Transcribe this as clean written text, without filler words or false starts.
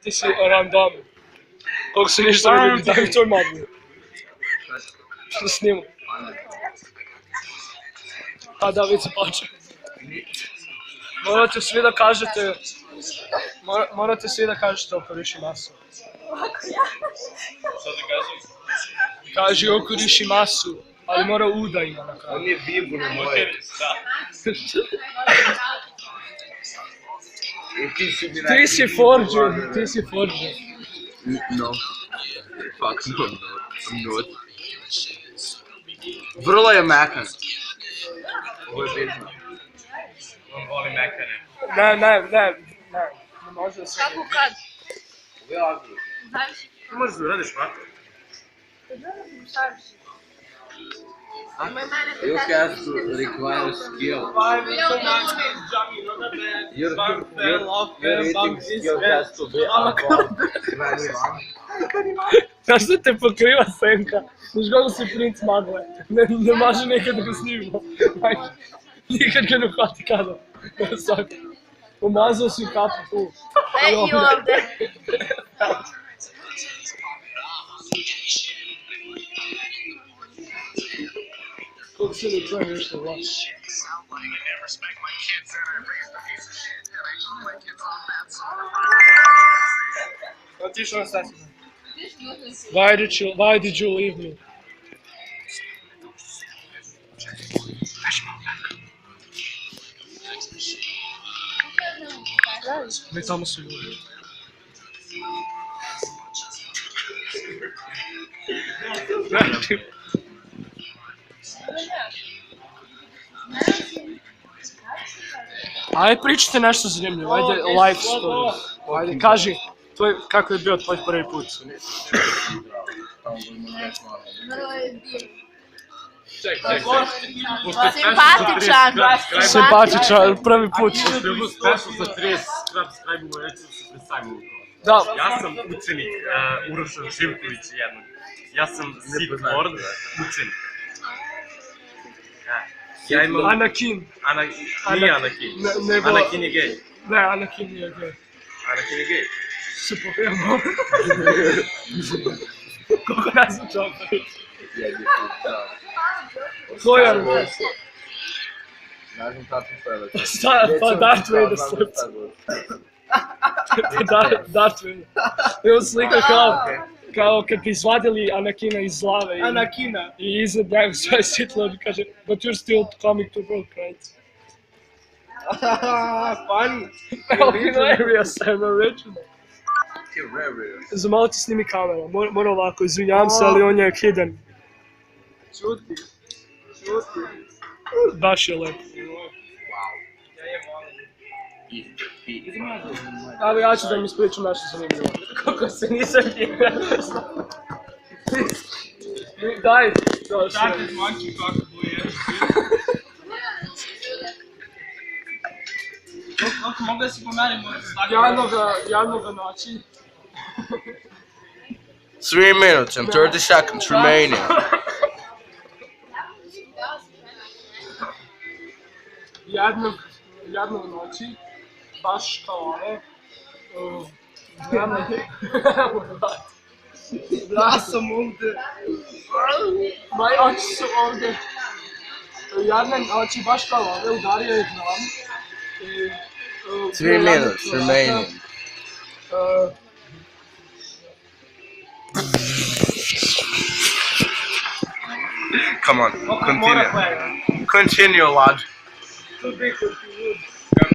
Ti si random. Koliko se ništa ne vidi, daj mi tvoj mobil. Što snimu? A da, već se počeo. Morate svi da kažete... Morate svi da kažete oko Rishimasu. Šta da kažem? Kaži oko Rishimasu, ali mora U da ima na kraju. On je vibu na moje. Ti si forđen, ti si forđen. No. Fuck no, I'm not. Vrlo je mekan. Ovo je bitno. On voli mekane. Ne može se. Kako kad? Ovo je agro. Ti možeš da uradiš, ma? You have to require skill. Your eating skill has to be above 21. Znaš da te pokriva senka? Znaš kako si princ magle? Ne može nekad da ga snimimo. Nikad ga ne hvati kada. Umazao si kapu tu. I ovde. Kako se ne čujem nešto vlaš? Otišao na sasvim. Why did you leave me? Ne tamo su ljudi. Ajde pričajte nešto zanimljivo, ajde life story. Ajde kaži, kako je bio tvoj prvi put? Simpatičan, prvi put. Pošto je ovo special za 30 subscribe-ova, ja ću da se predstavim upravo. Da. Ja sam učenik Uroša Živkovića jednog. Ja sam Sith Lord, učenik. Ja imam... Anakin. Nije Anakin. Anakin je gej. Ne, Anakin nije gej. Anakin je gej. Se pojemo. Koliko nas je čopari? Ko je Anakin? Ne znam tačno što je već. Pa Darth Vader slips. Darth Vader. Evo slika kao kad bi izvadili Anakina iz glave i iznad njega sve Sith Lord kaže but you're still coming to work, right? Funny. Hilarious, I'm original. Hilarious. Zamalo ti snimi kamera, mora ovako, izvinjam se, ali on je hidden. Čuti. Baš je lep. Ali ja ću da mi ispričam nešto zanimljivo. Kako se nisam hidden. Daj, Čakaj, zvanči kako boje. Kako mogu da si pomerimo? Jednoga noći. 3 minutes and 30 seconds remaining. Jednog noći, baš kao ono, Ja sam ovde. moji oči su ovdje. Jedne noći, baš kao ove, udario je dnom. 3 minutes remaining. Come on, continue. Continue, lad. Too big to be wood.